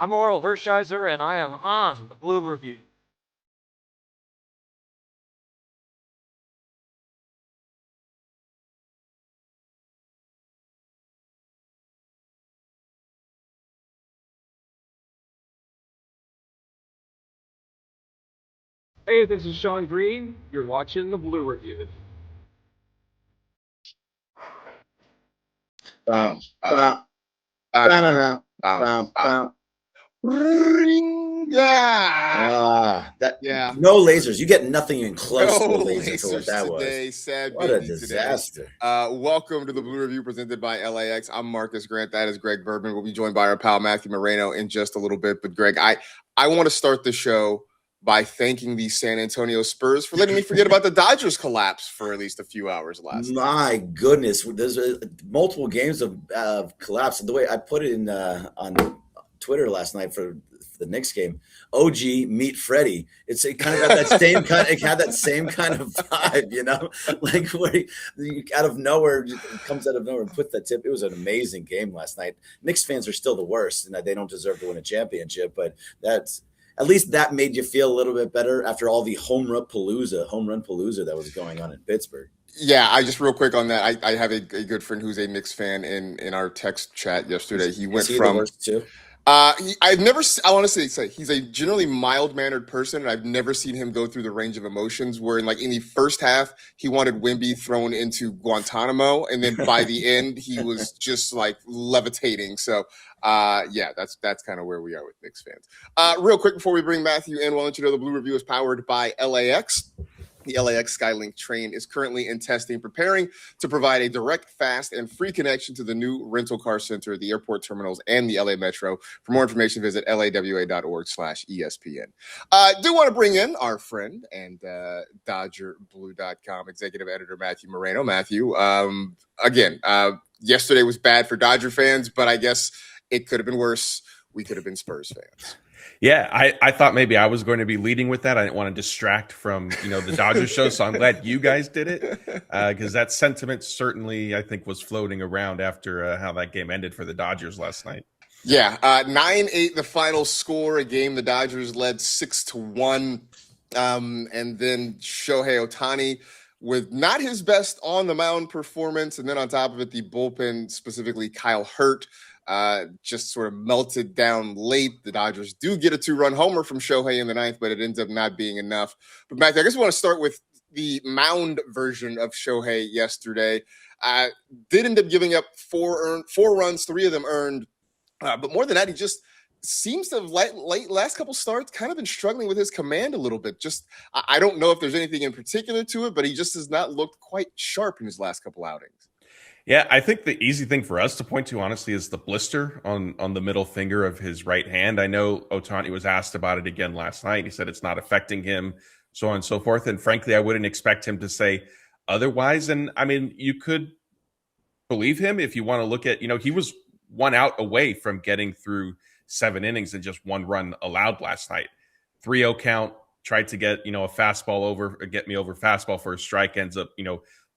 I'm Oral Hershiser, and I am on the Blue Review. Hey, this is Sean Green. You're watching the Blue Review. Bum, bum, ba-na-na, bum, bum. Yeah. No lasers. You get nothing even close to a No laser for what lasers that today. was. Sad What a baby disaster. today. Welcome to the Blue Review presented by LAX. I'm Marcus Grant. That is Greg Bourbon. We'll be joined by our pal Matthew Moreno in just a little bit. But Greg, I want to start the show by thanking the San Antonio Spurs for letting me forget about the Dodgers collapse for at least a few hours last night. My goodness, there's multiple games of collapse. The way I put it in on Twitter last night for the Knicks game, OG meet Freddie. It kind of got that same kind. It had that same kind of vibe, like where he out of nowhere comes out of nowhere and puts that tip. It was an amazing game last night. Knicks fans are still the worst, and they don't deserve to win a championship. But that's at least that made you feel a little bit better after all the home run palooza that was going on in Pittsburgh. Yeah, I just real quick on that. I have a good friend who's a Knicks fan in our text chat yesterday. He went Is he from the worst too? I've never. I want to say he's a generally mild mannered person, and I've never seen him go through the range of emotions. Where in the first half, he wanted Wemby thrown into Guantanamo, and then by the end, he was just like levitating. So, yeah, that's kind of where we are with Knicks fans. Real quick before we bring Matthew in, we'll let you know the Blue Review is powered by LAX. The LAX Skylink train is currently in testing, preparing to provide a direct, fast, and free connection to the new rental car center, the airport terminals, and the LA Metro. For more information, visit lawa.org/ESPN. Do want to bring in our friend and DodgerBlue.com executive editor, Matthew Moreno. Matthew, again, yesterday was bad for Dodger fans, but I guess it could have been worse. We could have been Spurs fans. Yeah, I thought maybe I was going to be leading with that. I didn't want to distract from the Dodgers show, so I'm glad you guys did it because that sentiment certainly I think was floating around after how that game ended for the Dodgers last night. Yeah, 9-8 the final score. A game the Dodgers led 6-1, and then Shohei Ohtani with not his best on the mound performance, and then on top of it, the bullpen, specifically Kyle Hurt. Just sort of melted down late. The Dodgers do get a 2-run homer from Shohei in the ninth, but it ends up not being enough. But Matthew, I guess we want to start with the mound version of Shohei yesterday. Did end up giving up four runs, 3 of them earned. But more than that, he just seems to have late last couple starts kind of been struggling with his command a little bit. Just I don't know if there's anything in particular to it, but he just has not looked quite sharp in his last couple outings. Yeah, I think the easy thing for us to point to, honestly, is the blister on the middle finger of his right hand. I know Ohtani was asked about it again last night. He said it's not affecting him, so on and so forth. And frankly, I wouldn't expect him to say otherwise. And I mean, you could believe him if you want to look at, he was 1 out away from getting through 7 innings and just 1 run allowed last night. 3-0 count, tried to get, a fastball over, get me over fastball for a strike, ends up,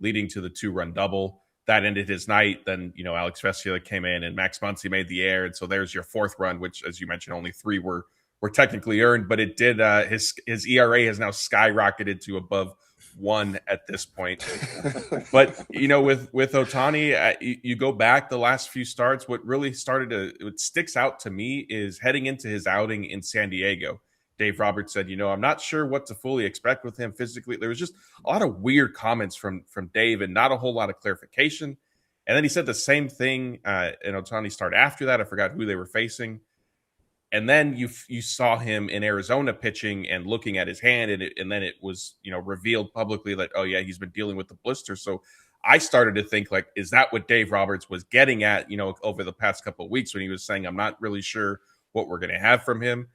leading to the 2-run double. That ended his night. Then, Alex Vesia came in and Max Muncy made the air. And so there's your 4th run, which, as you mentioned, only 3 were technically earned. But it did, his ERA has now skyrocketed to above 1 at this point. But, with Ohtani, you go back the last few starts, what really what sticks out to me is heading into his outing in San Diego. Dave Roberts said, I'm not sure what to fully expect with him physically. There was just a lot of weird comments from Dave and not a whole lot of clarification. And then he said the same thing in Ohtani's start after that. I forgot who they were facing. And then you saw him in Arizona pitching and looking at his hand, and then it was revealed publicly that, oh yeah, he's been dealing with the blister. So I started to think, like, is that what Dave Roberts was getting at, over the past couple of weeks when he was saying, I'm not really sure what we're going to have from him.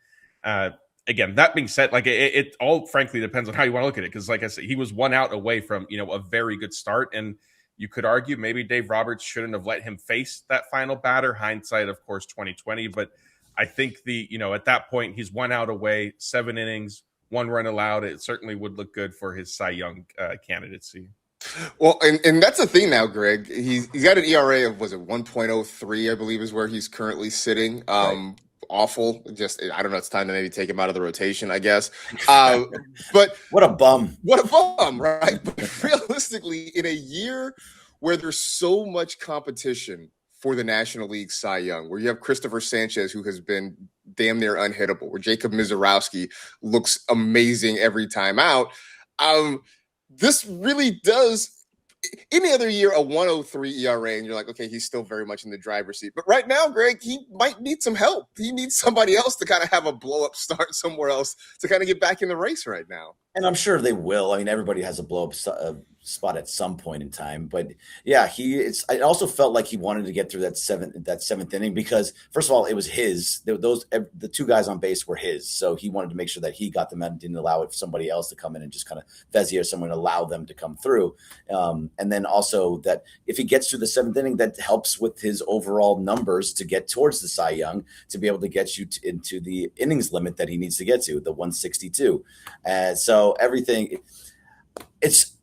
Again, that being said, like it all frankly depends on how you want to look at it. Because like I said, he was 1 out away from, a very good start. And you could argue maybe Dave Roberts shouldn't have let him face that final batter. Hindsight, of course, 2020. But I think at that point, he's 1 out away, 7 innings, 1 run allowed. It certainly would look good for his Cy Young candidacy. Well, and that's the thing now, Greg. He's got an ERA of, was it 1.03, I believe is where he's currently sitting. Right. awful. Just, I don't know. It's time to maybe take him out of the rotation, I guess. But What a bum. what a bum, right? But realistically, in a year where there's so much competition for the National League Cy Young, where you have Christopher Sanchez, who has been damn near unhittable, where Jacob Mizorowski looks amazing every time out. This really does. Any other year, a 103 ERA, and you're like, okay, he's still very much in the driver's seat. But right now, Greg, he might need some help. He needs somebody else to kind of have a blow-up start somewhere else to kind of get back in the race right now. And I'm sure they will. I mean, everybody has a blow-up spot at some point in time. But yeah, I also felt like he wanted to get through that seventh inning because, first of all, it was his. The two guys on base were his, so he wanted to make sure that he got them and didn't allow it for somebody else to come in and just kind of Vezier someone allow them to come through. And then also that if he gets through the seventh inning, that helps with his overall numbers to get towards the Cy Young to be able to get you into the innings limit that he needs to get to, the 162. So everything, it's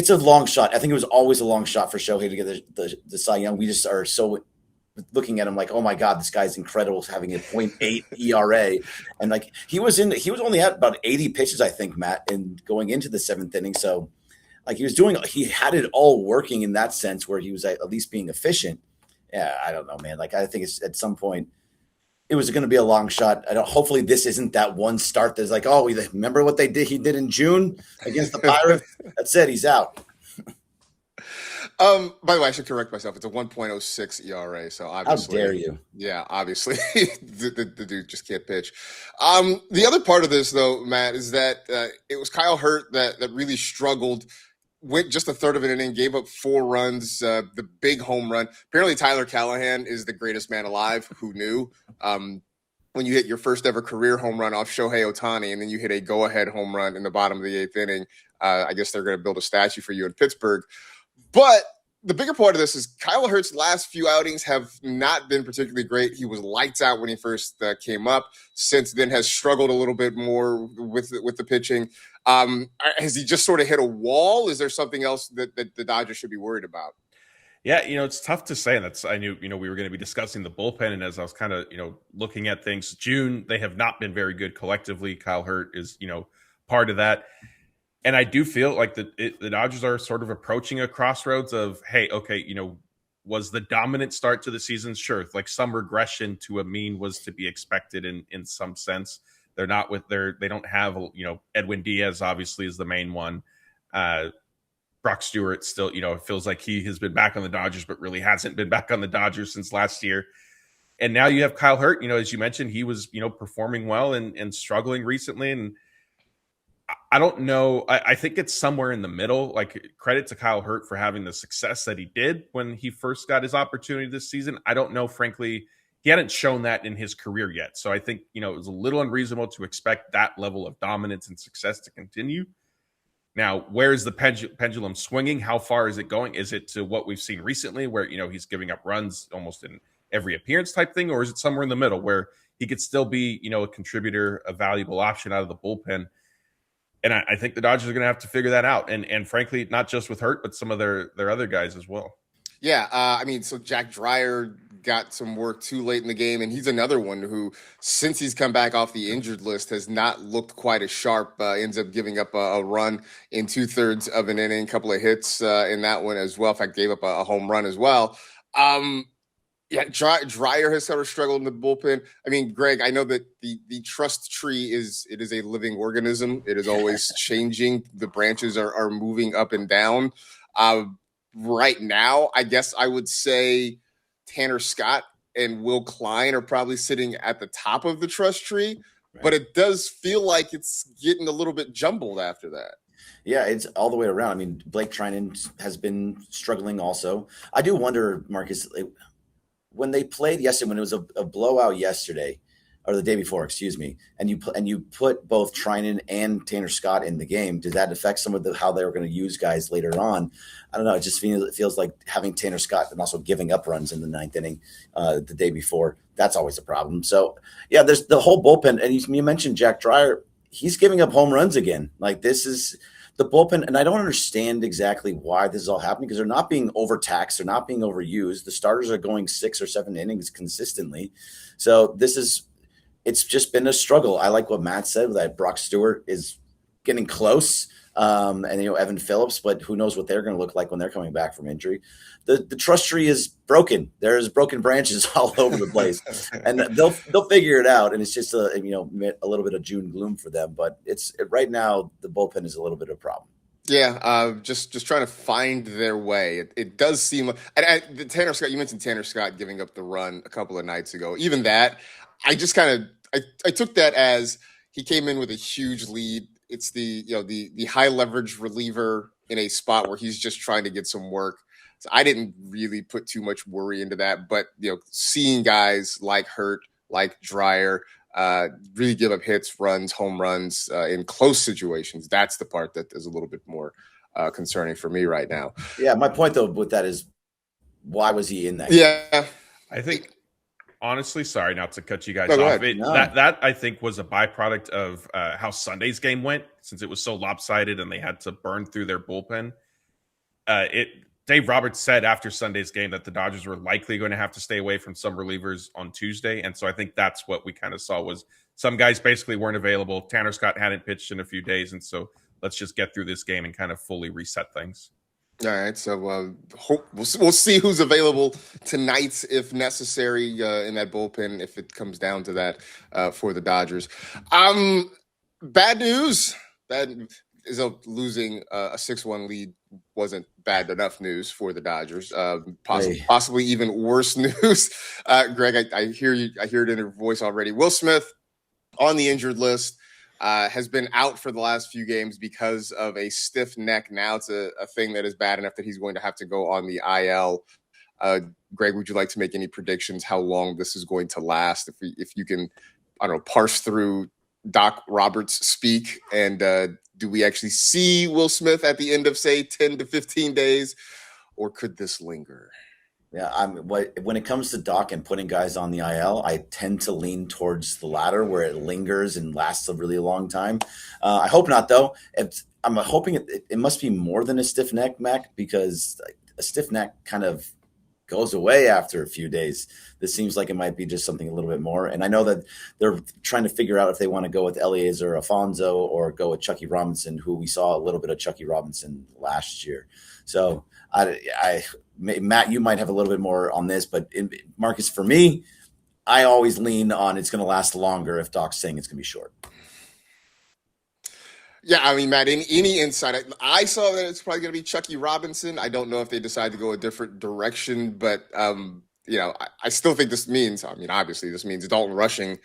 a long shot. I think it was always a long shot for Shohei to get the Cy Young. We just are so looking at him like, oh my God, this guy's incredible, having a 0.8 ERA. And like he was only at about 80 pitches, I think, Matt, and going into the seventh inning. So like he had it all working in that sense where he was at least being efficient. Yeah, I don't know, man. Like I think it's at some point it was going to be a long shot. Hopefully this isn't that one start that's like, oh, remember what he did in June against the Pirates? That's it. He's out. By the way, I should correct myself. It's a 1.06 ERA. So obviously, how dare you? Yeah, obviously the dude just can't pitch. The other part of this though, Matt, is that it was Kyle Hurt that really struggled. Went just a third of an inning, gave up 4 runs, the big home run. Apparently Tyler Callahan is the greatest man alive. Who knew? When you hit your first ever career home run off Shohei Ohtani and then you hit a go-ahead home run in the bottom of the 8th inning, I guess they're going to build a statue for you in Pittsburgh. But the bigger part of this is Kyle Hurt's last few outings have not been particularly great. He was lights out when he first came up. Since then has struggled a little bit more with the pitching. Has he just sort of hit a wall? Is there something else that the Dodgers should be worried about? Yeah, it's tough to say. I knew, we were going to be discussing the bullpen. And as I was kind of, looking at things, June, they have not been very good collectively. Kyle Hurt is, part of that. And I do feel like the Dodgers are sort of approaching a crossroads of, hey, okay, was the dominant start to the season? Sure. Like some regression to a mean was to be expected in some sense. They're not they don't have, Edwin Diaz obviously is the main one. Brock Stewart still, it feels like he has been back on the Dodgers, but really hasn't been back on the Dodgers since last year. And now you have Kyle Hurt, as you mentioned, he was, performing well and struggling recently. And I don't know. I think it's somewhere in the middle. Like credit to Kyle Hurt for having the success that he did when he first got his opportunity this season. I don't know, frankly, he hadn't shown that in his career yet. So I think, it was a little unreasonable to expect that level of dominance and success to continue. Now, where is the pendulum swinging? How far is it going? Is it to what we've seen recently where, he's giving up runs almost in every appearance type thing? Or is it somewhere in the middle where he could still be, a contributor, a valuable option out of the bullpen? And I think the Dodgers are going to have to figure that out. And frankly, not just with Hurt, but some of their other guys as well. Yeah, so Jack Dreyer got some work too late in the game, and he's another one who, since he's come back off the injured list, has not looked quite as sharp. Ends up giving up a run in 2/3 of an inning, a couple of hits in that one as well. In fact, gave up a home run as well. Dreyer has sort of struggled in the bullpen. I mean, Greg, I know that the trust tree is a living organism. It is always changing. The branches are moving up and down. Right now, I guess I would say Tanner Scott and Will Klein are probably sitting at the top of the trust tree, right. But it does feel like it's getting a little bit jumbled after that. Yeah, it's all the way around. I mean, Blake Trinan has been struggling also. I do wonder, Marcus, when they played yesterday, when it was a blowout yesterday, or the day before, excuse me, and you put both Trinan and Tanner Scott in the game, did that affect some of how they were going to use guys later on? I don't know. It just feels like having Tanner Scott and also giving up runs in the 9th inning the day before, that's always a problem. So, yeah, there's the whole bullpen. And you mentioned Jack Dreyer. He's giving up home runs again. Like this is the bullpen, and I don't understand exactly why this is all happening because they're not being overtaxed, they're not being overused. The starters are going 6 or 7 innings consistently, so it's just been a struggle. I like what Matt said that Brock Stewart is getting close, and Evan Phillips, but who knows what they're going to look like when they're coming back from injury. The trust tree is broken. There's broken branches all over the place, and they'll figure it out. And it's just a little bit of June gloom for them. But right now the bullpen is a little bit of a problem. Yeah, just trying to find their way. It does seem like Tanner Scott. You mentioned Tanner Scott giving up the run a couple of nights ago. Even that, I just kind of I took that as he came in with a huge lead. It's the high leverage reliever in a spot where he's just trying to get some work. So I didn't really put too much worry into that, but seeing guys like Hurt, like Dreyer, really give up hits, runs, home runs in close situations. That's the part that is a little bit more concerning for me right now. Yeah, my point though with that is, why was he in that? Yeah, I think honestly, sorry not to cut you guys off. That I think was a byproduct of how Sunday's game went, since it was so lopsided and they had to burn through their bullpen. Dave Roberts said after Sunday's game that the Dodgers were likely going to have to stay away from some relievers on Tuesday. And so I think that's what we kind of saw was some guys basically weren't available. Tanner Scott hadn't pitched in a few days. And so let's just get through this game and kind of fully reset things. All right. So we'll see who's available tonight if necessary in that bullpen, if it comes down to that for the Dodgers. Bad news. Losing a 6-1 lead wasn't bad enough news for the Dodgers. Possibly even worse news. Greg, I hear you. I hear it in your voice already. Will Smith on the injured list has been out for the last few games because of a stiff neck. Now it's a thing that is bad enough that he's going to have to go on the IL. Greg, would you like to make any predictions how long this is going to last? If you can, I don't know, parse through Doc Roberts speak, and do we actually see Will Smith at the end of, say, 10 to 15 days, or could this linger? Yeah, when it comes to Doc and putting guys on the IL, I tend to lean towards the latter, where it lingers and lasts a really long time. I hope not, though. I'm hoping it must be more than a stiff neck, Mac, because a stiff neck kind of goes away after a few days. This seems like it might be just something a little bit more. And I know that they're trying to figure out if they want to go with Eliezer Alfonso or go with Chucky Robinson, who we saw a little bit of Chucky Robinson last year. So Matt, you might have a little bit more on this, but Marcus, for me, I always lean on it's going to last longer if Doc's saying it's going to be short. Yeah, I mean, Matt, any insight? I saw that it's probably going to be Chucky Robinson. I don't know if they decide to go a different direction, but, I still think this means, obviously this means Dalton rushing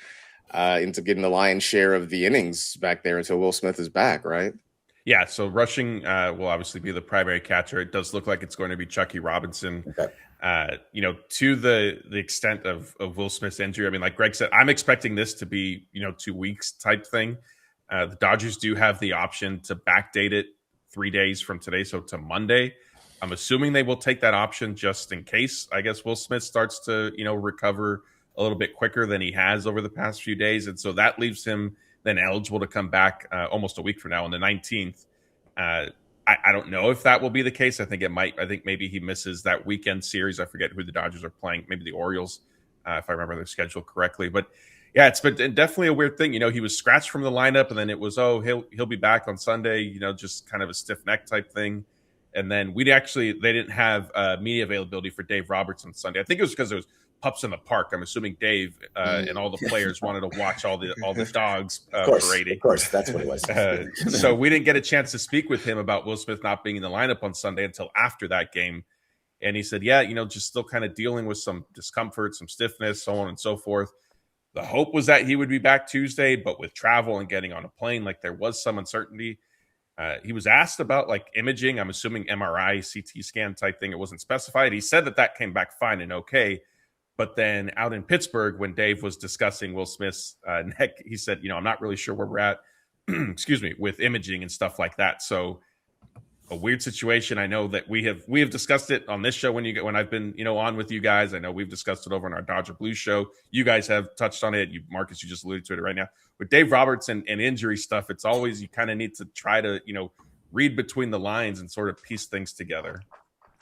into getting the lion's share of the innings back there until Will Smith is back, right? Yeah, so rushing will obviously be the primary catcher. It does look like it's going to be Chucky Robinson. Okay. To the extent of Will Smith's injury, like Greg said, I'm expecting this to be, 2 weeks type thing. The Dodgers do have the option to backdate it 3 days from today, so to Monday. I'm assuming they will take that option just in case, I guess, Will Smith starts to, recover a little bit quicker than he has over the past few days. And so that leaves him then eligible to come back almost a week from now on the 19th. I don't know if that will be the case. I think it might. I think maybe he misses that weekend series. I forget who the Dodgers are playing, maybe the Orioles, if I remember their schedule correctly. But yeah, it's been definitely a weird thing. He was scratched from the lineup, and then it was, he'll be back on Sunday, just kind of a stiff neck type thing. And then they didn't have media availability for Dave Roberts on Sunday. I think it was because there was pups in the park. I'm assuming Dave and all the players wanted to watch all the dogs parading. Of course, that's what it was. So we didn't get a chance to speak with him about Will Smith not being in the lineup on Sunday until after that game. And he said, yeah, just still kind of dealing with some discomfort, some stiffness, so on and so forth. The hope was that he would be back Tuesday, but with travel and getting on a plane, there was some uncertainty. He was asked about imaging. I'm assuming MRI, CT scan type thing. It wasn't specified. He said that came back fine and okay. But then out in Pittsburgh, when Dave was discussing Will Smith's neck, he said, I'm not really sure where we're at, with imaging and stuff like that. So a weird situation. I know that we have discussed it on this show when I've been, on with you guys. I know we've discussed it over on our Dodger Blues show. You guys have touched on it. Marcus, you just alluded to it right now. With Dave Roberts and injury stuff, it's always you kind of need to try to, read between the lines and sort of piece things together.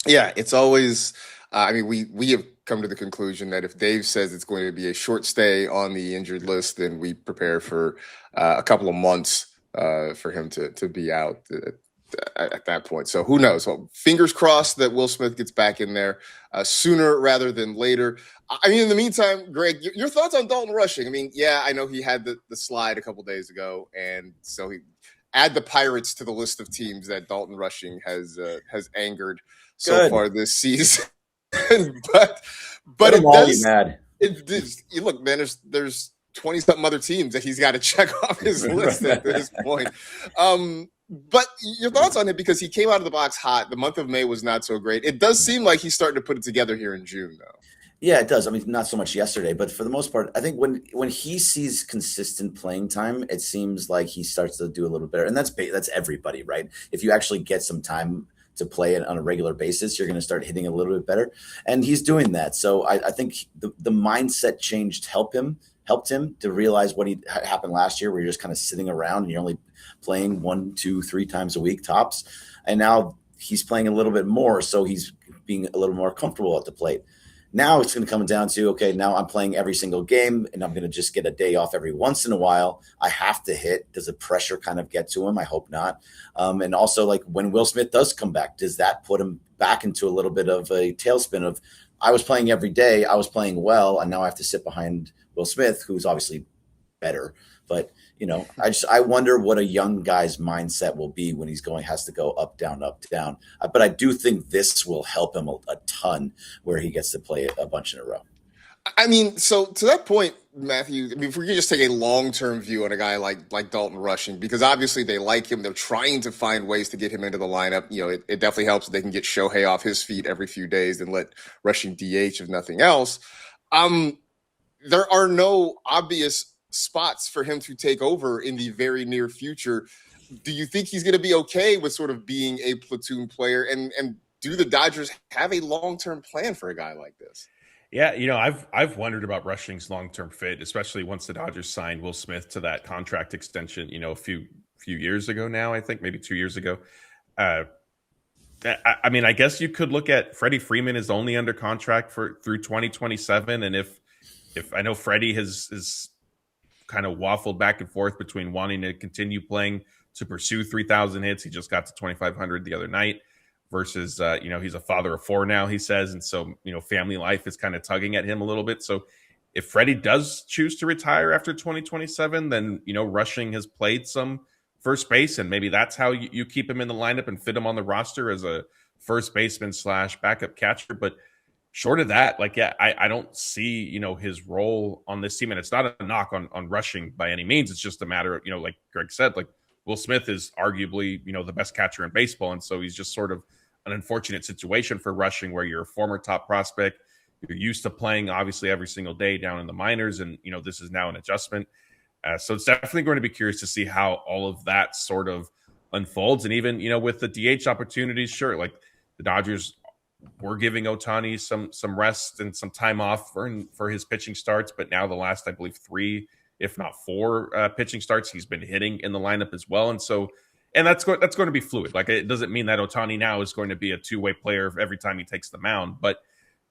Yeah, it's always. I mean, we have come to the conclusion that if Dave says it's going to be a short stay on the injured list, then we prepare for a couple of months for him to be out at that point. So who knows? Well, fingers crossed that Will Smith gets back in there sooner rather than later. I mean, in the meantime, Greg, your thoughts on Dalton Rushing? I mean, yeah, I know he had the slide a couple days ago, and so he add the Pirates to the list of teams that Dalton Rushing has angered so far this season. but it does. Mad. You look, man. There's 20-something other teams that he's got to check off his list at this point. But your thoughts on it, because he came out of the box hot. The month of May was not so great. It does seem like he's starting to put it together here in June, though. Yeah, it does. I mean, not so much yesterday, but for the most part, I think when he sees consistent playing time, it seems like he starts to do a little better. And that's everybody, right? If you actually get some time to play it on a regular basis, you're going to start hitting a little bit better. And he's doing that. So I think the mindset change helped him to realize what happened last year, where you're just kind of sitting around and you're only playing 1, 2, 3 times a week tops. And now he's playing a little bit more. So he's being a little more comfortable at the plate. Now it's going to come down to, okay, now I'm playing every single game and I'm going to just get a day off every once in a while. I have to hit. Does the pressure kind of get to him? I hope not. And also, like, when Will Smith does come back, does that put him back into a little bit of a tailspin of, I was playing every day, I was playing well, and now I have to sit behind Will Smith, who's obviously better. But, I wonder what a young guy's mindset will be when has to go up, down, up, down. But I do think this will help him a ton, where he gets to play a bunch in a row. I mean, so to that point, Matthew, I mean, if we could just take a long-term view on a guy like Dalton Rushing, because obviously they like him. They're trying to find ways to get him into the lineup. It definitely helps if they can get Shohei off his feet every few days and let Rushing DH if nothing else. There are no obvious spots for him to take over in the very near future. Do you think he's going to be okay with sort of being a platoon player? And do the Dodgers have a long-term plan for a guy like this? Yeah, I've wondered about Rushing's long-term fit, especially once the Dodgers signed Will Smith to that contract extension, a few years ago now, I think maybe 2 years ago. I mean, I guess you could look at Freddie Freeman is only under contract through 2027. And if I know Freddie has kind of waffled back and forth between wanting to continue playing to pursue 3,000 hits. He just got to 2,500 the other night versus, he's a father of 4 now, he says. And so, family life is kind of tugging at him a little bit. So if Freddie does choose to retire after 2027, then, Rushing has played some first base, and maybe that's how you keep him in the lineup and fit him on the roster as a first baseman / backup catcher. But short of that, I don't see, his role on this team. And it's not a knock on Rushing by any means. It's just a matter of, like Greg said, Will Smith is arguably, the best catcher in baseball. And so he's just sort of an unfortunate situation for Rushing, where you're a former top prospect. You're used to playing, obviously, every single day down in the minors. And, this is now an adjustment. So it's definitely going to be curious to see how all of that sort of unfolds. And even, with the DH opportunities, sure, the Dodgers we're giving Ohtani some rest and some time off for his pitching starts, but now the last, I believe, 3, if not 4 pitching starts, he's been hitting in the lineup as well. And so, that's going to be fluid. It doesn't mean that Ohtani now is going to be a 2-way player every time he takes the mound, but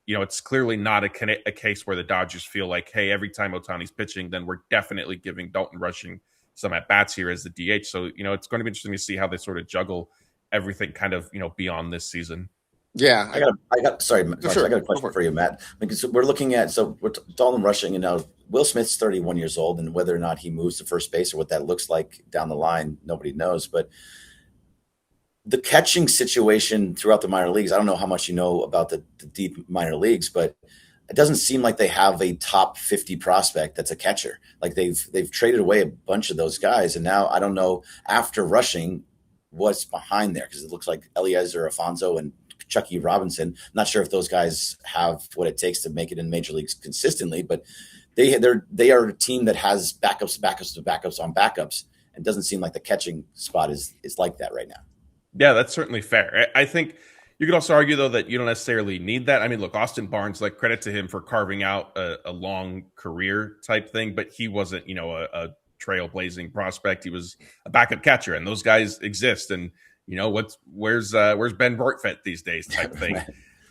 it's clearly not a case where the Dodgers feel like, hey, every time Ohtani's pitching, then we're definitely giving Dalton Rushing some at bats here as the DH. So, it's going to be interesting to see how they sort of juggle everything kind of, beyond this season. Yeah, I got a question for you, Matt. Because we're looking at Dalton Rushing, and now Will Smith's 31 years old, and whether or not he moves to first base or what that looks like down the line, nobody knows. But the catching situation throughout the minor leagues, I don't know how much you know about the deep minor leagues, but it doesn't seem like they have a top 50 prospect that's a catcher. They've traded away a bunch of those guys, and now I don't know after Rushing what's behind there, because it looks like Eliezer Alfonso and Chucky Robinson. Not sure if those guys have what it takes to make it in major leagues consistently, but they are a team that has backups on backups, and doesn't seem like the catching spot is like that right now. Yeah, that's certainly fair. I think you could also argue, though, that you don't necessarily need that. I mean, look, Austin Barnes, credit to him for carving out a long career type thing, but he wasn't, a trailblazing prospect. He was a backup catcher, and those guys exist. And where's Ben Bortfett these days type thing.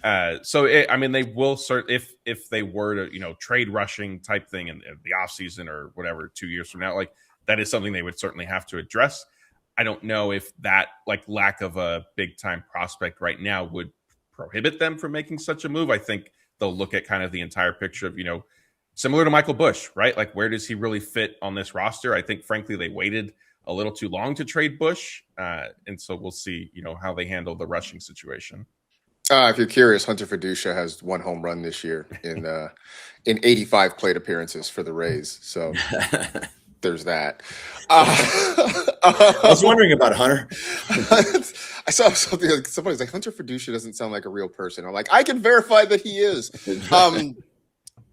They will if they were to, trade rushing type thing in the offseason or whatever, 2 years from now, like that is something they would certainly have to address. I don't know if that lack of a big time prospect right now would prohibit them from making such a move. I think they'll look at kind of the entire picture of, similar to Michael Bush, right? Like, where does he really fit on this roster? I think, frankly, they waited a little too long to trade Bush. And so we'll see, how they handle the rushing situation. If you're curious, Hunter Fiducia has 1 home run this year in 85 plate appearances for the Rays. So there's that. I was wondering about Hunter. I saw something like somebody's like, Hunter Fiducia doesn't sound like a real person. I'm like, I can verify that he is.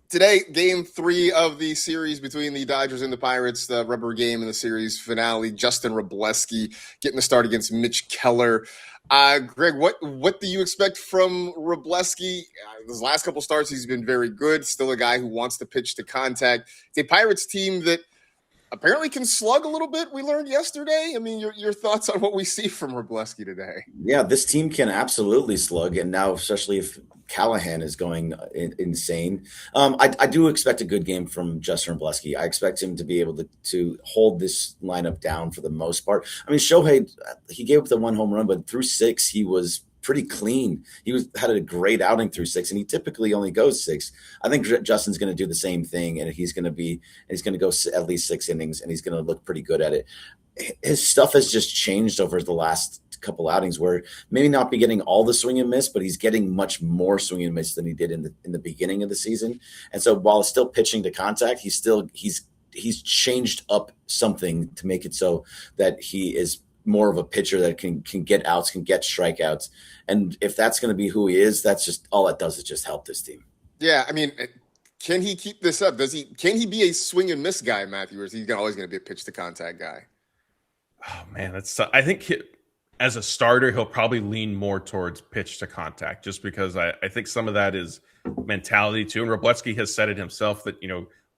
Today, game 3 of the series between the Dodgers and the Pirates, the rubber game in the series finale. Justin Wroblewski getting the start against Mitch Keller. Greg, what do you expect from Wroblewski? His last couple starts, he's been very good. Still a guy who wants to pitch to contact. It's a Pirates team that apparently can slug a little bit, we learned yesterday. I mean, your thoughts on what we see from Wroblewski today? Yeah, this team can absolutely slug, and now especially if Callahan is going insane. I do expect a good game from Justin Wroblewski. I expect him to be able to hold this lineup down for the most part. I mean, Shohei, he gave up the 1 home run, but through 6, he was pretty clean. He had a great outing through 6, and he typically only goes 6. I think Justin's going to do the same thing, and he's going to go at least 6 innings, and he's going to look pretty good at it. His stuff has just changed over the last couple outings, where maybe not be getting all the swing and miss, but he's getting much more swing and miss than he did in the beginning of the season. And so while still pitching to contact, he's changed up something to make it so that he is more of a pitcher that can get outs, can get strikeouts. And if that's going to be who he is, that's just all it does is just help this team. Yeah, I mean, can he keep this up? Can he be a swing and miss guy, Matthew, or is he always going to be a pitch to contact guy? Oh man, I think as a starter, he'll probably lean more towards pitch to contact, just because I think some of that is mentality too. And Wroblewski has said it himself that,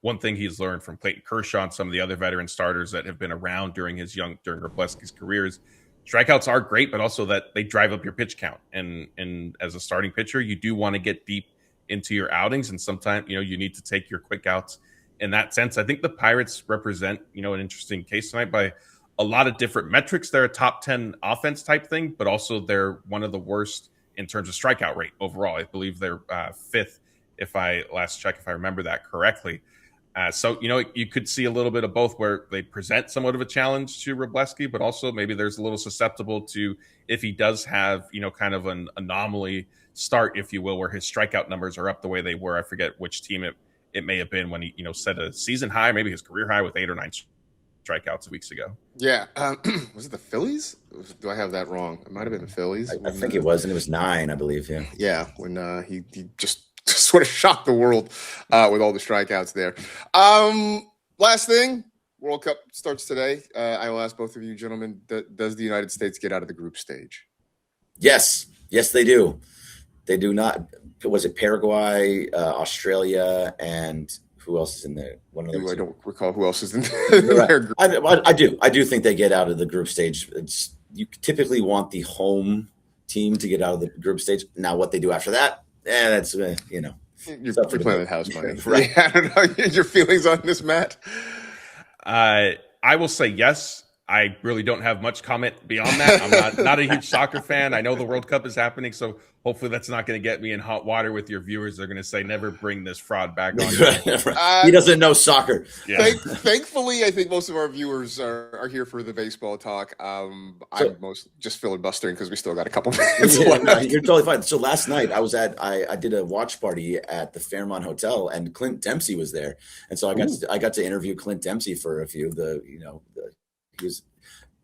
one thing he's learned from Clayton Kershaw and some of the other veteran starters that have been around during Wroblewski's career is strikeouts are great, but also that they drive up your pitch count. And as a starting pitcher, you do want to get deep into your outings. And sometimes, you need to take your quick outs in that sense. I think the Pirates represent, an interesting case tonight by a lot of different metrics. They're a top 10 offense type thing, but also they're one of the worst in terms of strikeout rate overall. I believe they're 5th, if I remember that correctly. So, you could see a little bit of both, where they present somewhat of a challenge to Wroblewski, but also maybe there's a little susceptible to, if he does have, kind of an anomaly start, if you will, where his strikeout numbers are up the way they were. I forget which team it may have been when he, set a season high, maybe his career high with 8 or 9 strikeouts weeks ago. Yeah. Was it the Phillies? Do I have that wrong? It might have been the Phillies. I think it was, and it was 9, I believe. Yeah. Yeah. When he just sort of shocked the world with all the strikeouts there. Last thing, World Cup starts today. I will ask both of you gentlemen, does the United States get out of the group stage? Yes, they do. They do not. Was it Paraguay, Australia, and who else is in there? I don't recall who else is in their group. I do think they get out of the group stage. You typically want the home team to get out of the group stage. Now, what they do after that, that's You're playing with house money. Right. Yeah, I don't know your feelings on this, Matt. I will say yes. I really don't have much comment beyond that. I'm not a huge soccer fan. I know the World Cup is happening, so hopefully that's not going to get me in hot water with your viewers. They're going to say, never bring this fraud back on. He doesn't know soccer. Yeah. Thankfully, I think most of our viewers are here for the baseball talk. I'm just filibustering because we still got a couple minutes left. No, you're totally fine. So last night I did a watch party at the Fairmont Hotel, and Clint Dempsey was there, and so I got to interview Clint Dempsey for a few. He was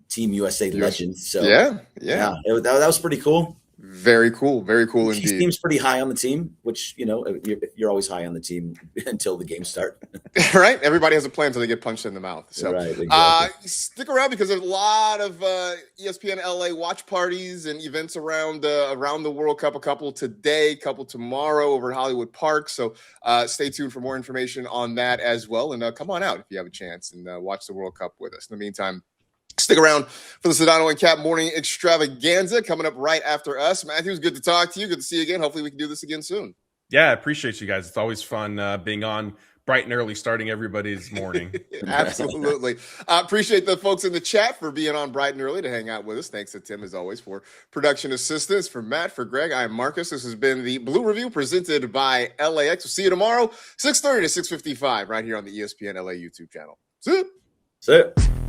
Team USA legend. So yeah, that was pretty cool. Very cool indeed. He seems pretty high on the team, which you're always high on the team until the games start. Right? Everybody has a plan until they get punched in the mouth. So right, exactly. Stick around because there's a lot of ESPN LA watch parties and events around the World Cup. A couple today, couple tomorrow over at Hollywood Park. So stay tuned for more information on that as well. And come on out if you have a chance and watch the World Cup with us. In the meantime, Stick around for the Sedano and Cap Morning Extravaganza coming up right after us. Matthew, it's good to talk to you. Good to see you again. Hopefully we can do this again soon. Yeah, I appreciate you guys. It's always fun being on bright and early, starting everybody's morning. Absolutely. I appreciate the folks in the chat for being on bright and early to hang out with us. Thanks to Tim, as always, for production assistance. For Matt, for Greg, I am Marcus. This has been the Blue Review presented by LAX. We'll see you tomorrow, 6:30 to 6:55, right here on the ESPN LA YouTube channel. See ya. That's it.